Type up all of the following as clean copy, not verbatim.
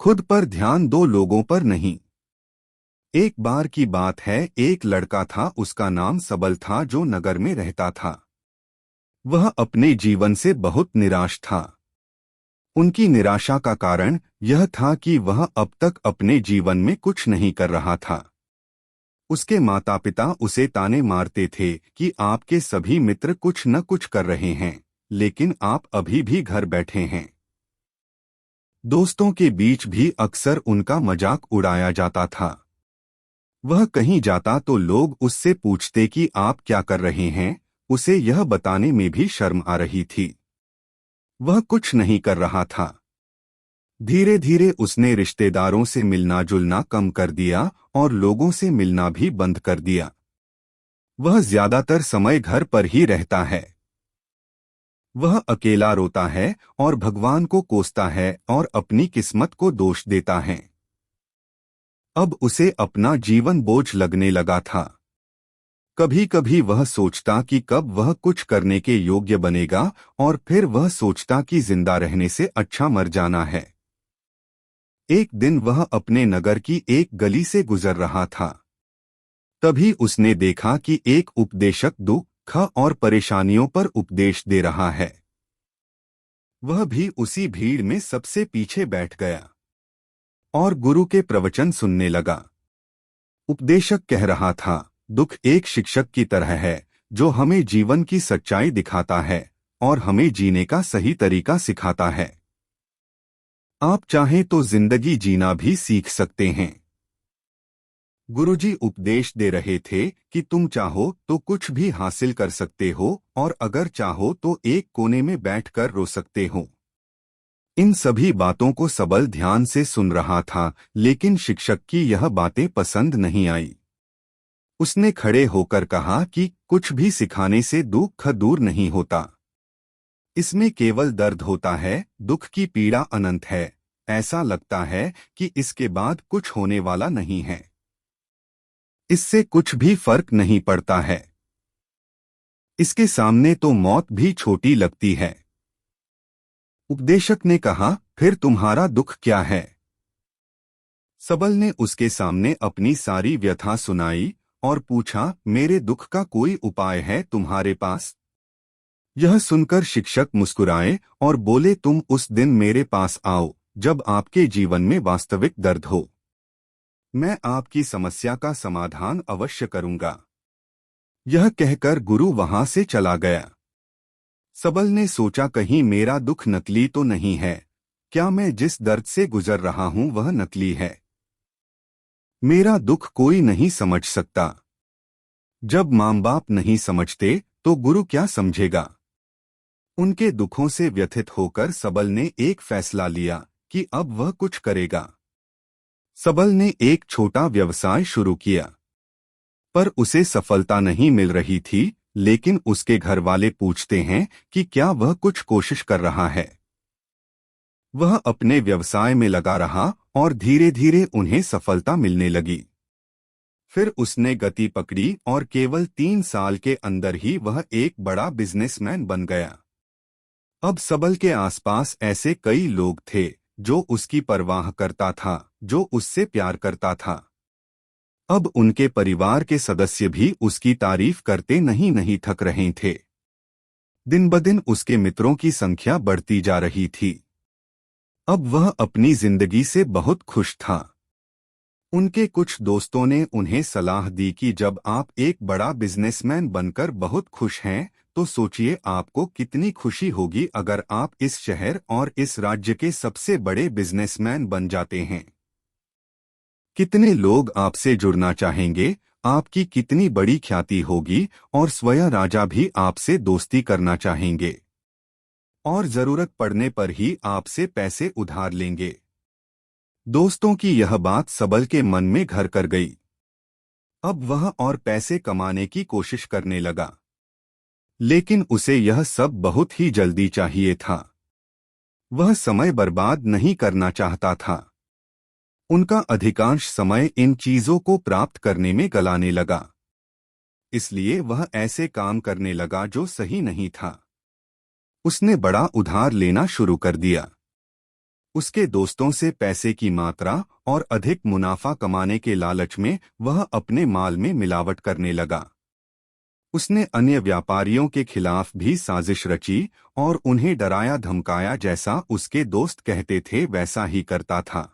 खुद पर ध्यान दो, लोगों पर नहीं। एक बार की बात है, एक लड़का था, उसका नाम सबल था, जो नगर में रहता था। वह अपने जीवन से बहुत निराश था। उनकी निराशा का कारण यह था कि वह अब तक अपने जीवन में कुछ नहीं कर रहा था। उसके माता पिता उसे ताने मारते थे कि आपके सभी मित्र कुछ न कुछ कर रहे हैं, लेकिन आप अभी भी घर बैठे हैं। दोस्तों के बीच भी अक्सर उनका मजाक उड़ाया जाता था। वह कहीं जाता तो लोग उससे पूछते कि आप क्या कर रहे हैं। उसे यह बताने में भी शर्म आ रही थी। वह कुछ नहीं कर रहा था। धीरे धीरे उसने रिश्तेदारों से मिलना जुलना कम कर दिया और लोगों से मिलना भी बंद कर दिया। वह ज्यादातर समय घर पर ही रहता है। वह अकेला रोता है और भगवान को कोसता है और अपनी किस्मत को दोष देता है। अब उसे अपना जीवन बोझ लगने लगा था। कभी कभी वह सोचता कि कब वह कुछ करने के योग्य बनेगा, और फिर वह सोचता कि जिंदा रहने से अच्छा मर जाना है। एक दिन वह अपने नगर की एक गली से गुजर रहा था। तभी उसने देखा कि एक उपदेशक दुख और परेशानियों पर उपदेश दे रहा है। वह भी उसी भीड़ में सबसे पीछे बैठ गया और गुरु के प्रवचन सुनने लगा। उपदेशक कह रहा था, दुख एक शिक्षक की तरह है जो हमें जीवन की सच्चाई दिखाता है और हमें जीने का सही तरीका सिखाता है। आप चाहें तो जिंदगी जीना भी सीख सकते हैं। गुरुजी उपदेश दे रहे थे कि तुम चाहो तो कुछ भी हासिल कर सकते हो, और अगर चाहो तो एक कोने में बैठकर रो सकते हो। इन सभी बातों को सबल ध्यान से सुन रहा था, लेकिन शिक्षक की यह बातें पसंद नहीं आई। उसने खड़े होकर कहा कि कुछ भी सिखाने से दुख दूर नहीं होता। इसमें केवल दर्द होता है, दुख की पीड़ा अनंत है। ऐसा लगता है कि इसके बाद कुछ होने वाला नहीं है। इससे कुछ भी फर्क नहीं पड़ता है। इसके सामने तो मौत भी छोटी लगती है। उपदेशक ने कहा, फिर तुम्हारा दुख क्या है? सबल ने उसके सामने अपनी सारी व्यथा सुनाई और पूछा, मेरे दुख का कोई उपाय है तुम्हारे पास? यह सुनकर शिक्षक मुस्कुराए और बोले, तुम उस दिन मेरे पास आओ जब आपके जीवन में वास्तविक दर्द हो। मैं आपकी समस्या का समाधान अवश्य करूंगा। यह कहकर गुरु वहां से चला गया। सबल ने सोचा, कहीं मेरा दुख नकली तो नहीं है? क्या मैं जिस दर्द से गुजर रहा हूं वह नकली है? मेरा दुख कोई नहीं समझ सकता। जब माँ बाप नहीं समझते तो गुरु क्या समझेगा? उनके दुखों से व्यथित होकर सबल ने एक फैसला लिया कि अब वह कुछ करेगा। सबल ने एक छोटा व्यवसाय शुरू किया, पर उसे सफलता नहीं मिल रही थी। लेकिन उसके घर वाले पूछते हैं कि क्या वह कुछ कोशिश कर रहा है। वह अपने व्यवसाय में लगा रहा और धीरे धीरे उन्हें सफलता मिलने लगी। फिर उसने गति पकड़ी और केवल 3 साल के अंदर ही वह एक बड़ा बिजनेसमैन बन गया। अब सबल के आसपास ऐसे कई लोग थे जो उसकी परवाह करता था, जो उससे प्यार करता था। अब उनके परिवार के सदस्य भी उसकी तारीफ करते नहीं थक रहे थे। दिन ब दिन उसके मित्रों की संख्या बढ़ती जा रही थी। अब वह अपनी जिंदगी से बहुत खुश था। उनके कुछ दोस्तों ने उन्हें सलाह दी कि जब आप एक बड़ा बिजनेसमैन बनकर बहुत खुश हैं, तो सोचिए आपको कितनी खुशी होगी अगर आप इस शहर और इस राज्य के सबसे बड़े बिजनेसमैन बन जाते हैं। कितने लोग आपसे जुड़ना चाहेंगे, आपकी कितनी बड़ी ख्याति होगी, और स्वयं राजा भी आपसे दोस्ती करना चाहेंगे और जरूरत पड़ने पर ही आपसे पैसे उधार लेंगे। दोस्तों की यह बात सबल के मन में घर कर गई। अब वह और पैसे कमाने की कोशिश करने लगा, लेकिन उसे यह सब बहुत ही जल्दी चाहिए था। वह समय बर्बाद नहीं करना चाहता था। उनका अधिकांश समय इन चीजों को प्राप्त करने में गलाने लगा। इसलिए वह ऐसे काम करने लगा जो सही नहीं था। उसने बड़ा उधार लेना शुरू कर दिया। उसके दोस्तों से पैसे की मात्रा और अधिक मुनाफा कमाने के लालच में वह अपने माल में मिलावट करने लगा। उसने अन्य व्यापारियों के खिलाफ भी साजिश रची और उन्हें डराया धमकाया, जैसा उसके दोस्त कहते थे वैसा ही करता था।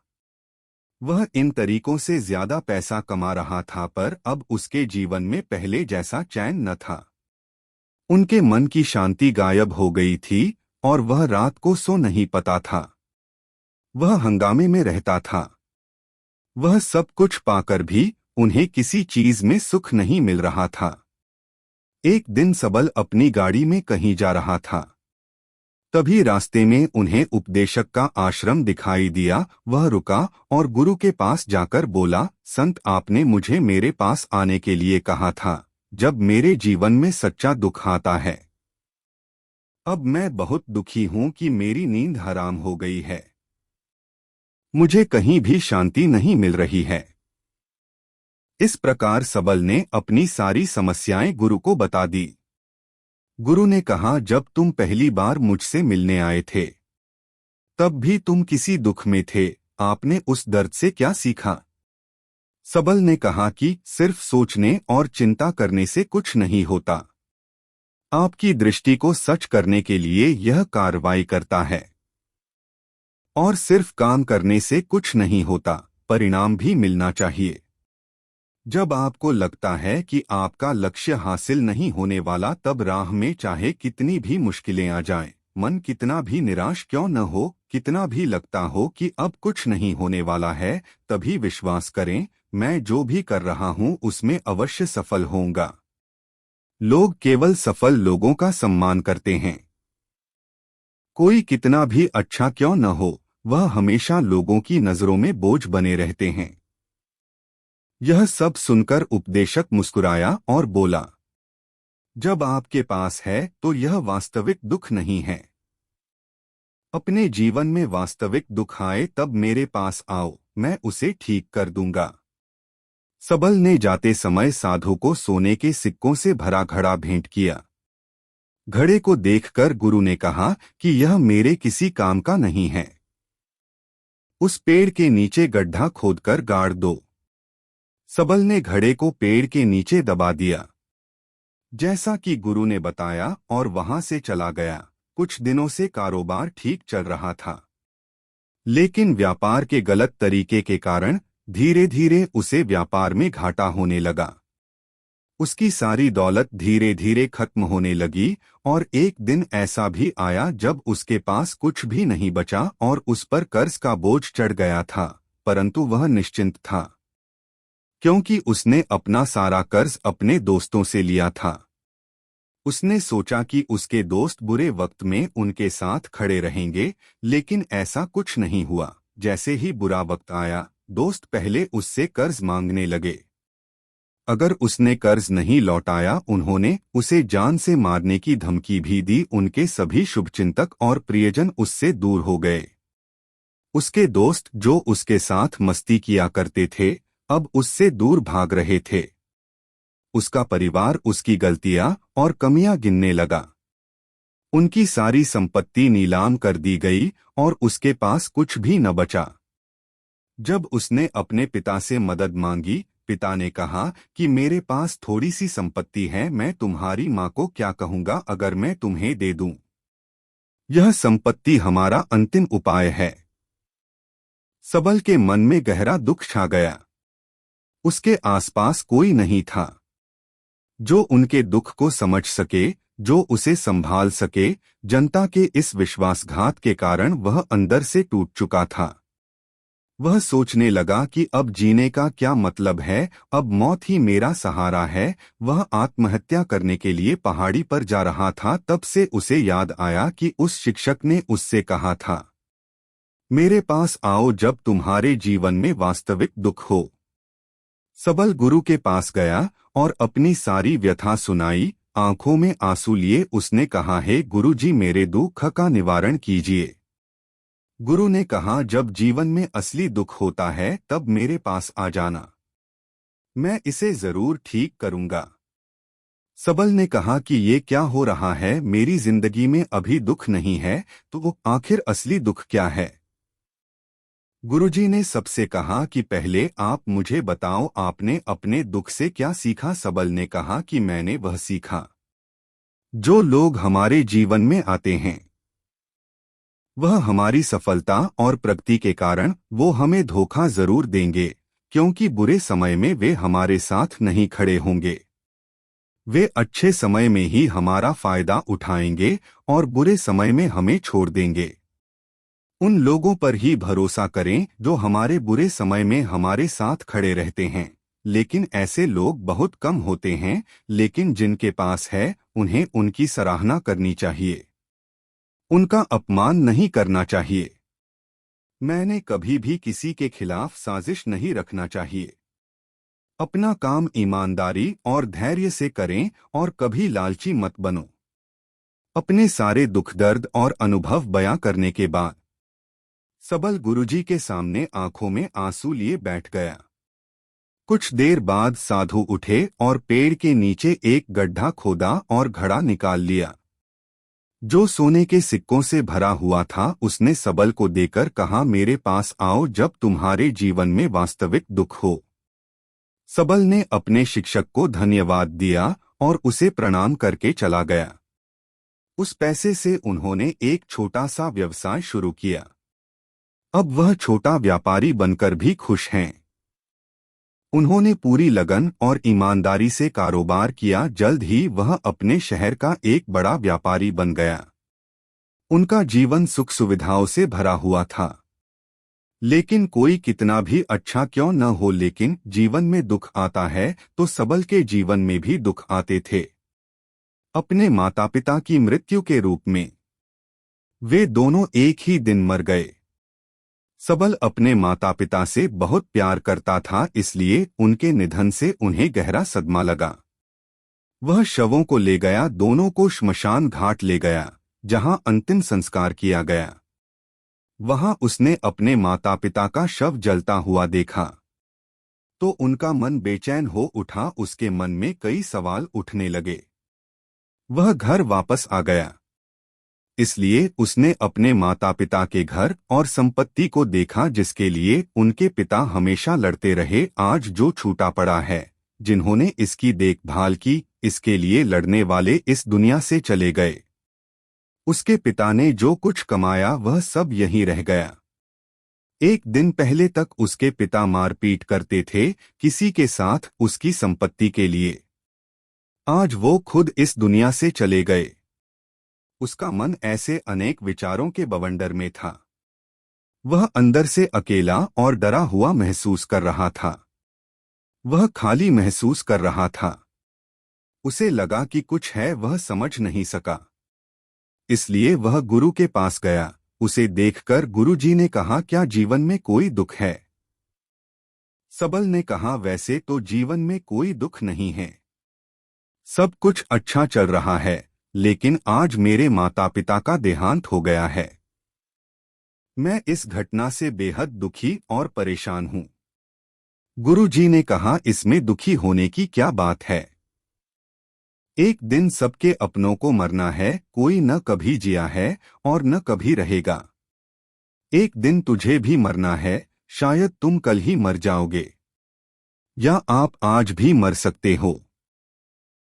वह इन तरीकों से ज्यादा पैसा कमा रहा था, पर अब उसके जीवन में पहले जैसा चैन न था। उनके मन की शांति गायब हो गई थी और वह रात को सो नहीं पाता था। वह हंगामे में रहता था। वह सब कुछ पाकर भी उन्हें किसी चीज में सुख नहीं मिल रहा था। एक दिन सबल अपनी गाड़ी में कहीं जा रहा था। तभी रास्ते में उन्हें उपदेशक का आश्रम दिखाई दिया। वह रुका और गुरु के पास जाकर बोला, संत, आपने मुझे मेरे पास आने के लिए कहा था जब मेरे जीवन में सच्चा दुख आता है। अब मैं बहुत दुखी हूं कि मेरी नींद हराम हो गई है। मुझे कहीं भी शांति नहीं मिल रही है। इस प्रकार सबल ने अपनी सारी समस्याएं गुरु को बता दी। गुरु ने कहा, जब तुम पहली बार मुझसे मिलने आए थे तब भी तुम किसी दुख में थे। आपने उस दर्द से क्या सीखा? सबल ने कहा कि सिर्फ सोचने और चिंता करने से कुछ नहीं होता। आपकी दृष्टि को सच करने के लिए यह कार्रवाई करता है। और सिर्फ काम करने से कुछ नहीं होता, परिणाम भी मिलना चाहिए। जब आपको लगता है कि आपका लक्ष्य हासिल नहीं होने वाला, तब राह में चाहे कितनी भी मुश्किलें आ जाएं, मन कितना भी निराश क्यों न हो, कितना भी लगता हो कि अब कुछ नहीं होने वाला है, तभी विश्वास करें, मैं जो भी कर रहा हूं उसमें अवश्य सफल होऊंगा। लोग केवल सफल लोगों का सम्मान करते हैं। कोई कितना भी अच्छा क्यों न हो, वह हमेशा लोगों की नजरों में बोझ बने रहते हैं। यह सब सुनकर उपदेशक मुस्कुराया और बोला, जब आपके पास है तो यह वास्तविक दुख नहीं है। अपने जीवन में वास्तविक दुख आए तब मेरे पास आओ, मैं उसे ठीक कर दूंगा। सबल ने जाते समय साधु को सोने के सिक्कों से भरा घड़ा भेंट किया। घड़े को देखकर गुरु ने कहा कि यह मेरे किसी काम का नहीं है। उस पेड़ के नीचे गड्ढा खोदकर गाड़ दो। सबल ने घड़े को पेड़ के नीचे दबा दिया, जैसा कि गुरु ने बताया, और वहां से चला गया। कुछ दिनों से कारोबार ठीक चल रहा था, लेकिन व्यापार के गलत तरीके के कारण धीरे धीरे उसे व्यापार में घाटा होने लगा। उसकी सारी दौलत धीरे धीरे खत्म होने लगी और एक दिन ऐसा भी आया जब उसके पास कुछ भी नहीं बचा और उस पर कर्ज का बोझ चढ़ गया था, परंतु वह निश्चिंत था, क्योंकि उसने अपना सारा कर्ज अपने दोस्तों से लिया था। उसने सोचा कि उसके दोस्त बुरे वक्त में उनके साथ खड़े रहेंगे, लेकिन ऐसा कुछ नहीं हुआ। जैसे ही बुरा वक्त आया, दोस्त पहले उससे कर्ज मांगने लगे। अगर उसने कर्ज नहीं लौटाया, उन्होंने उसे जान से मारने की धमकी भी दी। उनके सभी शुभचिंतक और प्रियजन उससे दूर हो गए। उसके दोस्त जो उसके साथ मस्ती किया करते थे, अब उससे दूर भाग रहे थे। उसका परिवार उसकी गलतियां और कमियां गिनने लगा। उनकी सारी संपत्ति नीलाम कर दी गई और उसके पास कुछ भी न बचा। जब उसने अपने पिता से मदद मांगी, पिता ने कहा कि मेरे पास थोड़ी सी संपत्ति है, मैं तुम्हारी माँ को क्या कहूँगा अगर मैं तुम्हें दे दूं? यह संपत्ति हमारा अंतिम उपाय है। सबल के मन में गहरा दुख छा गया। उसके आसपास कोई नहीं था जो उनके दुख को समझ सके, जो उसे संभाल सके। जनता के इस विश्वासघात के कारण वह अंदर से टूट चुका था। वह सोचने लगा कि अब जीने का क्या मतलब है, अब मौत ही मेरा सहारा है। वह आत्महत्या करने के लिए पहाड़ी पर जा रहा था, तब से उसे याद आया कि उस शिक्षक ने उससे कहा था, मेरे पास आओ जब तुम्हारे जीवन में वास्तविक दुख हो। सबल गुरु के पास गया और अपनी सारी व्यथा सुनाई। आंखों में आंसू लिए उसने कहा, हे गुरु जी, मेरे दुख का निवारण कीजिए। गुरु ने कहा, जब जीवन में असली दुख होता है तब मेरे पास आ जाना, मैं इसे जरूर ठीक करूंगा। सबल ने कहा कि ये क्या हो रहा है, मेरी जिंदगी में अभी दुख नहीं है, तो आखिर असली दुख क्या है? गुरुजी ने सबसे कहा कि पहले आप मुझे बताओ, आपने अपने दुख से क्या सीखा। सबल ने कहा कि मैंने वह सीखा जो लोग हमारे जीवन में आते हैं वह हमारी सफलता और प्रगति के कारण वो हमें धोखा जरूर देंगे, क्योंकि बुरे समय में वे हमारे साथ नहीं खड़े होंगे। वे अच्छे समय में ही हमारा फायदा उठाएंगे और बुरे समय में हमें छोड़ देंगे। उन लोगों पर ही भरोसा करें जो हमारे बुरे समय में हमारे साथ खड़े रहते हैं, लेकिन ऐसे लोग बहुत कम होते हैं, लेकिन जिनके पास है उन्हें उनकी सराहना करनी चाहिए, उनका अपमान नहीं करना चाहिए। मैंने कभी भी किसी के खिलाफ साजिश नहीं रखना चाहिए। अपना काम ईमानदारी और धैर्य से करें और कभी लालची मत बनो। अपने सारे दुख दर्द और अनुभव बयां करने के बाद सबल गुरुजी के सामने आंखों में आंसू लिए बैठ गया। कुछ देर बाद साधु उठे और पेड़ के नीचे एक गड्ढा खोदा और घड़ा निकाल लिया जो सोने के सिक्कों से भरा हुआ था। उसने सबल को देकर कहा, मेरे पास आओ जब तुम्हारे जीवन में वास्तविक दुख हो। सबल ने अपने शिक्षक को धन्यवाद दिया और उसे प्रणाम करके चला गया। उस पैसे से उन्होंने एक छोटा सा व्यवसाय शुरू किया। अब वह छोटा व्यापारी बनकर भी खुश हैं। उन्होंने पूरी लगन और ईमानदारी से कारोबार किया। जल्द ही वह अपने शहर का एक बड़ा व्यापारी बन गया। उनका जीवन सुख सुविधाओं से भरा हुआ था। लेकिन कोई कितना भी अच्छा क्यों न हो, लेकिन जीवन में दुख आता है तो सबल के जीवन में भी दुख आते थे। अपने माता पिता की मृत्यु के रूप में वे दोनों एक ही दिन मर गए। सबल अपने माता पिता से बहुत प्यार करता था, इसलिए उनके निधन से उन्हें गहरा सदमा लगा। वह शवों को ले गया, दोनों को श्मशान घाट ले गया जहां अंतिम संस्कार किया गया। वहां उसने अपने माता पिता का शव जलता हुआ देखा तो उनका मन बेचैन हो उठा। उसके मन में कई सवाल उठने लगे। वह घर वापस आ गया, इसलिए उसने अपने माता पिता के घर और संपत्ति को देखा जिसके लिए उनके पिता हमेशा लड़ते रहे। आज जो छूटा पड़ा है, जिन्होंने इसकी देखभाल की, इसके लिए लड़ने वाले इस दुनिया से चले गए। उसके पिता ने जो कुछ कमाया वह सब यहीं रह गया। एक दिन पहले तक उसके पिता मारपीट करते थे किसी के साथ उसकी संपत्ति के लिए। आज वो खुद इस दुनिया से चले गए। उसका मन ऐसे अनेक विचारों के बवंडर में था। वह अंदर से अकेला और डरा हुआ महसूस कर रहा था। वह खाली महसूस कर रहा था। उसे लगा कि कुछ है, वह समझ नहीं सका। इसलिए वह गुरु के पास गया। उसे देखकर गुरुजी ने कहा, क्या जीवन में कोई दुख है? सबल ने कहा, वैसे तो जीवन में कोई दुख नहीं है, सब कुछ अच्छा चल रहा है, लेकिन आज मेरे माता पिता का देहांत हो गया है। मैं इस घटना से बेहद दुखी और परेशान हूं। गुरुजी ने कहा, इसमें दुखी होने की क्या बात है? एक दिन सबके अपनों को मरना है, कोई न कभी जिया है और न कभी रहेगा। एक दिन तुझे भी मरना है, शायद तुम कल ही मर जाओगे या आप आज भी मर सकते हो।